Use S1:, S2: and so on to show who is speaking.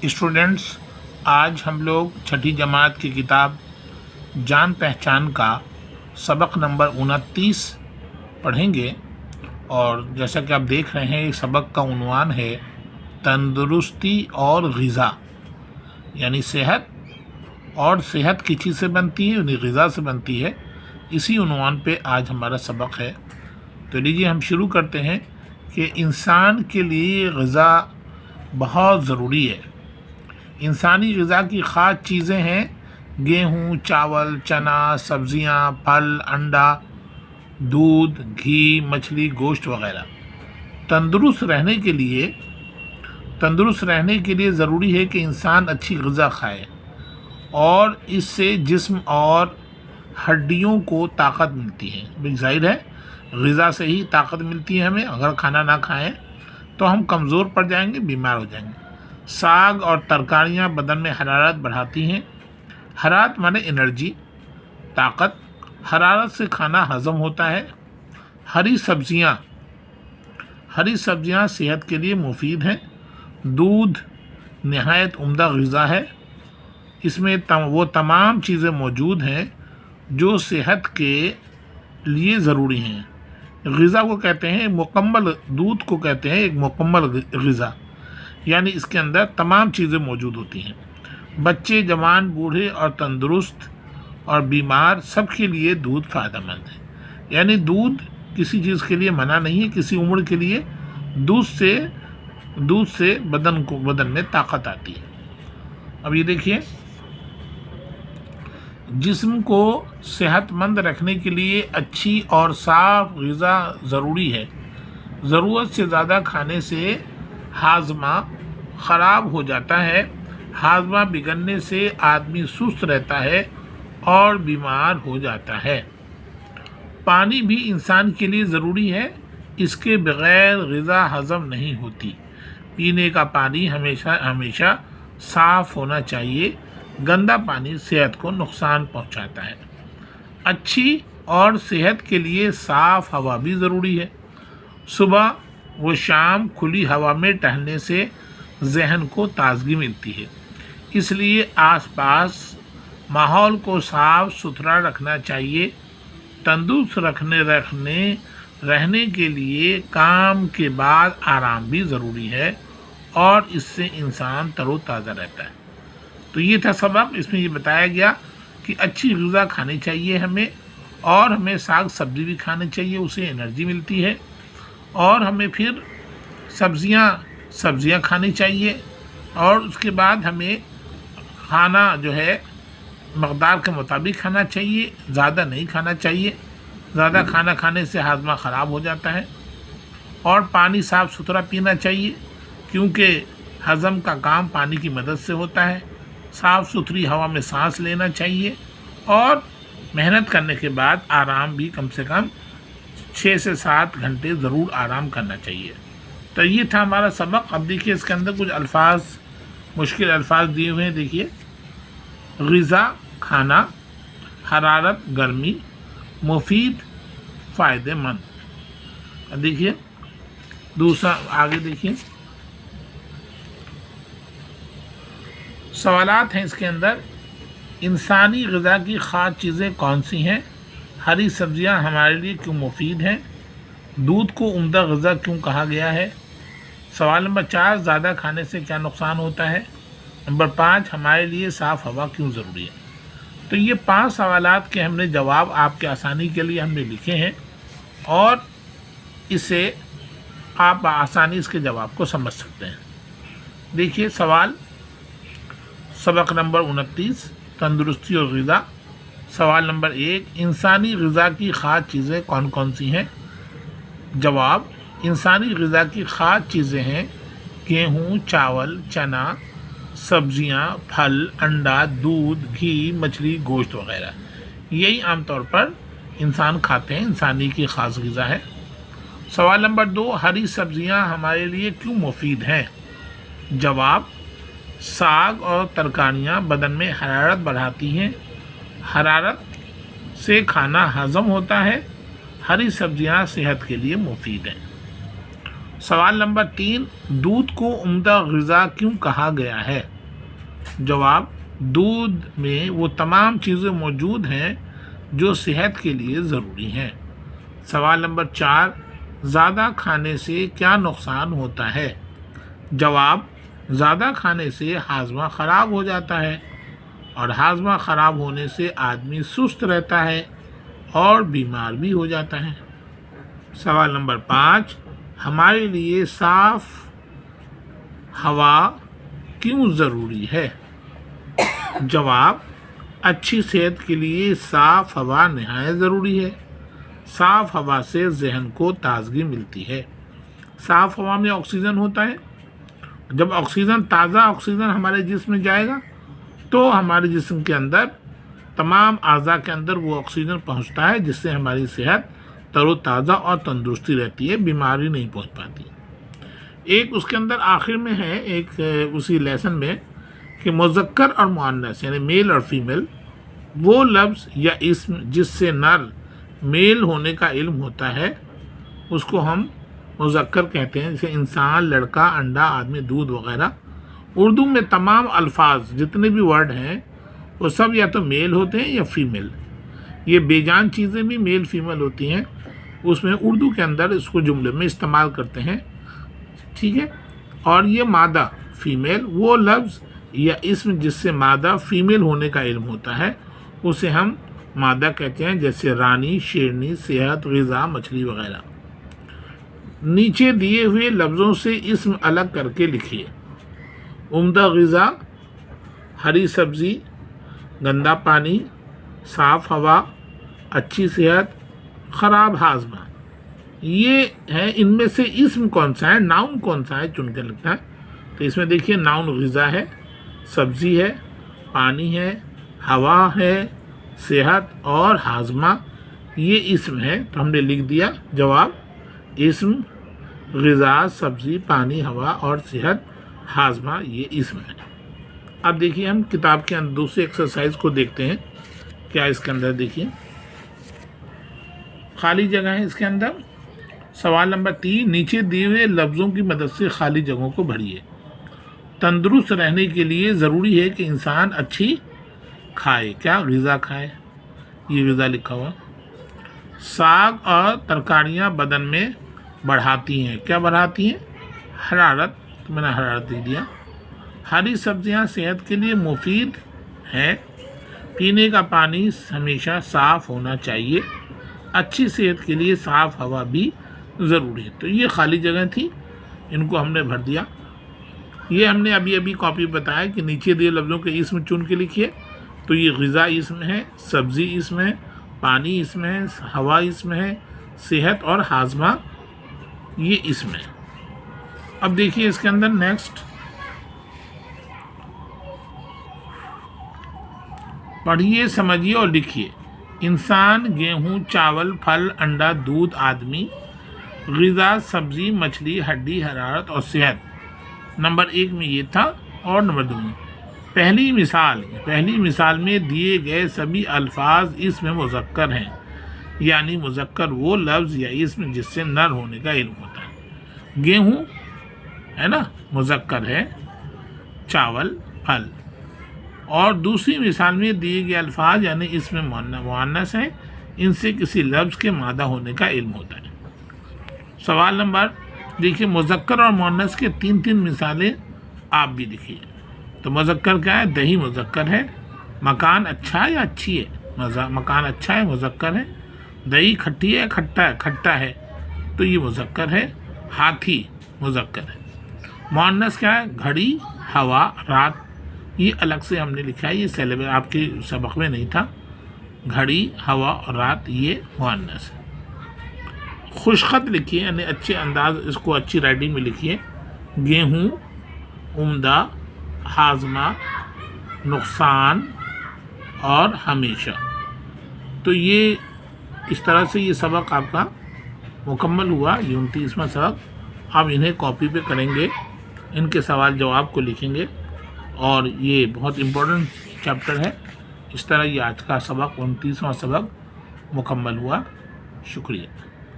S1: Students, آج ہم لوگ چھٹی جماعت کی کتاب جان پہچان کا سبق نمبر 29 پڑھیں گے، اور جیسا کہ آپ دیکھ رہے ہیں اس سبق کا عنوان ہے تندرستی اور غذا، یعنی صحت، اور صحت کس چیز سے بنتی ہے؟ یعنی غذا سے بنتی ہے۔ اسی عنوان پہ آج ہمارا سبق ہے۔ تو لیجیے ہم شروع کرتے ہیں کہ انسان کے لیے غذا بہت ضروری ہے۔ انسانی غذا کی خاص چیزیں ہیں گیہوں، چاول، چنا، سبزیاں، پھل، انڈا، دودھ، گھی، مچھلی، گوشت وغیرہ۔ تندرست رہنے کے لیے ضروری ہے کہ انسان اچھی غذا کھائے، اور اس سے جسم اور ہڈیوں کو طاقت ملتی ہے۔ ظاہر ہے غذا سے ہی طاقت ملتی ہے ہمیں۔ اگر کھانا نہ کھائیں تو ہم کمزور پڑ جائیں گے، بیمار ہو جائیں گے۔ ساگ اور ترکاریاں بدن میں حرارت بڑھاتی ہیں۔ حرارت مانے انرجی، طاقت۔ حرارت سے کھانا ہضم ہوتا ہے۔ ہری سبزیاں صحت کے لیے مفید ہیں۔ دودھ نہایت عمدہ غذا ہے۔ اس میں وہ تمام چیزیں موجود ہیں جو صحت کے لیے ضروری ہیں۔ غذا کو کہتے ہیں مکمل، دودھ کو کہتے ہیں ایک مکمل غذا، یعنی اس کے اندر تمام چیزیں موجود ہوتی ہیں۔ بچے، جوان، بوڑھے اور تندرست اور بیمار سب کے لیے دودھ فائدہ مند ہے۔ یعنی دودھ کسی چیز کے لیے منع نہیں ہے، کسی عمر کے لیے۔ دودھ سے بدن میں طاقت آتی ہے۔ اب یہ دیکھیے، جسم کو صحت مند رکھنے کے لیے اچھی اور صاف غذا ضروری ہے۔ ضرورت سے زیادہ کھانے سے ہاضمہ خراب ہو جاتا ہے۔ ہاضمہ بگڑنے سے آدمی سست رہتا ہے اور بیمار ہو جاتا ہے۔ پانی بھی انسان کے لیے ضروری ہے۔ اس کے بغیر غذا ہضم نہیں ہوتی۔ پینے کا پانی ہمیشہ صاف ہونا چاہیے۔ گندا پانی صحت کو نقصان پہنچاتا ہے۔ اچھی اور صحت کے لیے صاف ہوا بھی ضروری ہے۔ صبح و شام کھلی ہوا میں ٹہلنے سے ذہن کو تازگی ملتی ہے۔ اس لیے آس پاس ماحول کو صاف ستھرا رکھنا چاہیے۔ تندرست رہنے کے لیے کام کے بعد آرام بھی ضروری ہے، اور اس سے انسان تر و تازہ رہتا ہے۔ تو یہ تھا سبق۔ اس میں یہ بتایا گیا کہ اچھی غذا کھانی چاہیے ہمیں، اور ہمیں ساگ سبزی بھی کھانی چاہیے، اسے انرجی ملتی ہے۔ اور ہمیں پھر سبزیاں کھانی چاہیے، اور اس کے بعد ہمیں کھانا جو ہے مقدار کے مطابق کھانا چاہیے، زیادہ نہیں کھانا چاہیے۔ زیادہ کھانا کھانے سے ہاضمہ خراب ہو جاتا ہے۔ اور پانی صاف ستھرا پینا چاہیے، کیونکہ ہضم کا کام پانی کی مدد سے ہوتا ہے۔ صاف ستھری ہوا میں سانس لینا چاہیے، اور محنت کرنے کے بعد آرام بھی کم سے کم 6 سے 7 گھنٹے ضرور آرام کرنا چاہیے۔ تو یہ تھا ہمارا سبق۔ اب دیکھیے اس کے اندر کچھ مشکل الفاظ دیے ہوئے ہیں۔ دیکھیے، غذا کھانا، حرارت گرمی، مفید فائدہ مند۔ اب دیکھیے دوسرا، آگے دیکھیے سوالات ہیں اس کے اندر۔ انسانی غذا کی خاص چیزیں کون سی ہیں؟ ہری سبزیاں ہمارے لیے کیوں مفید ہیں؟ دودھ کو عمدہ غذا کیوں کہا گیا ہے؟ سوال نمبر 4، زیادہ کھانے سے کیا نقصان ہوتا ہے؟ نمبر 5، ہمارے لیے صاف ہوا کیوں ضروری ہے؟ تو یہ 5 سوالات کے ہم نے جواب آپ کے آسانی کے لیے ہم نے لکھے ہیں، اور اسے آپ بآسانی اس کے جواب کو سمجھ سکتے ہیں۔ دیکھیے سوال، سبق نمبر 29، تندرستی اور غذا۔ سوال نمبر 1، انسانی غذا کی خاص چیزیں کون کون سی ہیں؟ جواب، انسانی غذا کی خاص چیزیں ہیں گیہوں، چاول، چنا، سبزیاں، پھل، انڈا، دودھ، گھی، مچھلی، گوشت وغیرہ۔ یہی عام طور پر انسان کھاتے ہیں، انسانی کی خاص غذا ہے۔ سوال نمبر 2، ہری سبزیاں ہمارے لیے کیوں مفید ہیں؟ جواب، ساگ اور ترکاریاں بدن میں حرارت بڑھاتی ہیں۔ حرارت سے کھانا ہضم ہوتا ہے۔ ہری سبزیاں صحت کے لیے مفید ہیں۔ سوال نمبر 3، دودھ کو عمدہ غذا کیوں کہا گیا ہے؟ جواب، دودھ میں وہ تمام چیزیں موجود ہیں جو صحت کے لیے ضروری ہیں۔ سوال نمبر 4، زیادہ کھانے سے کیا نقصان ہوتا ہے؟ جواب، زیادہ کھانے سے ہاضمہ خراب ہو جاتا ہے، اور ہاضمہ خراب ہونے سے آدمی سست رہتا ہے اور بیمار بھی ہو جاتا ہے۔ سوال نمبر 5، ہمارے لیے صاف ہوا کیوں ضروری ہے؟ جواب، اچھی صحت کے لیے صاف ہوا نہایت ضروری ہے۔ صاف ہوا سے ذہن کو تازگی ملتی ہے۔ صاف ہوا میں آکسیجن ہوتا ہے۔ جب آکسیجن، تازہ آکسیجن ہمارے جسم میں جائے گا تو ہمارے جسم کے اندر تمام اعضاء کے اندر وہ آکسیجن پہنچتا ہے، جس سے ہماری صحت تر و تازہ اور تندرستی رہتی ہے، بیماری نہیں پہنچ پاتی۔ ایک اس کے اندر آخر میں ہے، ایک اسی لیسن میں، کہ مذکر اور مؤنث یعنی میل اور فیمیل وہ لفظ یا اسم جس سے نر میل ہونے کا علم ہوتا ہے اس کو ہم مذکر کہتے ہیں، جیسے انسان، لڑکا، انڈا، آدمی، دودھ وغیرہ۔ اردو میں تمام الفاظ جتنے بھی ورڈ ہیں وہ سب یا تو میل ہوتے ہیں یا فیمیل۔ یہ بے جان چیزیں بھی میل فیمیل ہوتی ہیں، اس میں اردو کے اندر اس کو جملے میں استعمال کرتے ہیں، ٹھیک ہے۔ اور یہ مادہ فیمیل وہ لفظ یا اسم جس سے مادہ فیمیل ہونے کا علم ہوتا ہے اسے ہم مادہ کہتے ہیں، جیسے رانی، شیرنی، صحت، غذا، مچھلی وغیرہ۔ نیچے دیے ہوئے لفظوں سے اسم الگ کر کے لکھیے۔ عمدہ غذا، ہری سبزی، گندا پانی، صاف ہوا، اچھی صحت، خراب ہاضمہ۔ یہ ہے، ان میں سے اسم کون سا ہے، ناؤن کون سا ہے، چن کے لکھنا ہے۔ تو اس میں دیکھیے ناؤن غذا ہے، سبزی ہے، پانی ہے، ہوا ہے، صحت اور ہاضمہ، یہ اسم ہے۔ تو ہم نے لکھ دیا جواب، اسم، غذا، سبزی، پانی، ہوا اور صحت، ہاضمہ، یہ اسم ہے۔ اب دیکھیے ہم کتاب کے اندر دوسرے ایکسرسائز کو دیکھتے ہیں، کیا اس کے اندر دیکھیے خالی جگہ ہے اس کے اندر۔ سوال نمبر 3، نیچے دیے ہوئے لفظوں کی مدد سے خالی جگہوں کو بھریے۔ تندرست رہنے کے لیے ضروری ہے کہ انسان اچھی کھائے، کیا غذا کھائے، یہ غذا لکھا ہوا۔ ساگ اور ترکاریاں بدن میں بڑھاتی ہیں، کیا بڑھاتی ہیں، حرارت، تو میں نے حرارت لکھ دیا۔ ہری سبزیاں صحت کے لیے مفید ہیں۔ پینے کا پانی ہمیشہ صاف ہونا چاہیے۔ اچھی صحت کے لیے صاف ہوا بھی ضروری ہے۔ تو یہ خالی جگہ تھی، ان کو ہم نے بھر دیا۔ یہ ہم نے ابھی کاپی بتایا کہ نیچے دیے لفظوں کے اسم چن کے لکھیے۔ تو یہ غذا اسم ہے، سبزی اسم ہے، پانی اسم ہے، ہوا اسم ہے، صحت اور ہاضمہ یہ اسم ہے۔ اب دیکھیے اس کے اندر نیکسٹ، پڑھیے، سمجھیے اور لکھیے۔ انسان، گیہوں، چاول، پھل، انڈا، دودھ، آدمی، غذا، سبزی، مچھلی، ہڈی، حرارت اور صحت۔ نمبر 1 میں یہ تھا، اور نمبر 2 میں پہلی مثال میں دیے گئے سبھی الفاظ اسم مذکر ہیں، یعنی مذکر وہ لفظ یا اسم جس سے نر ہونے کا علم ہوتا ہے۔ گیہوں ہے نا، مذکر ہے، چاول، پھل۔ اور دوسری مثال میں دیے گئے الفاظ یعنی اسم مؤنث ہیں، ان سے کسی لفظ کے مادہ ہونے کا علم ہوتا ہے۔ سوال نمبر دیکھیے، مذکر اور مؤنث کے 3 مثالیں آپ بھی لکھیے۔ تو مذکر کیا ہے، دہی مذکر ہے۔ مکان اچھا ہے یا اچھی ہے، مکان اچھا ہے، مذکر ہے۔ دہی کھٹی ہے، کھٹا ہے، تو یہ مذکر ہے۔ ہاتھی مذکر ہے۔ مؤنث کیا ہے، گھڑی، ہوا، رات، یہ الگ سے ہم نے لکھا ہے، یہ سیلیبس آپ کے سبق میں نہیں تھا۔ گھڑی، ہوا اور رات یہ مؤنث ہے۔ خوشخط لکھیے، یعنی اچھے انداز، اس کو اچھی رائٹنگ میں لکھیے۔ گیہوں، عمدہ، ہاضمہ، نقصان اور ہمیشہ۔ تو یہ اس طرح سے یہ سبق آپ کا مکمل ہوا، یہ 29واں سبق۔ آپ انہیں کاپی پہ کریں گے، ان کے سوال جواب کو لکھیں گے، اور یہ بہت امپورٹنٹ چیپٹر ہے۔ اس طرح یہ آج کا سبق 29واں سبق مکمل ہوا۔ شکریہ۔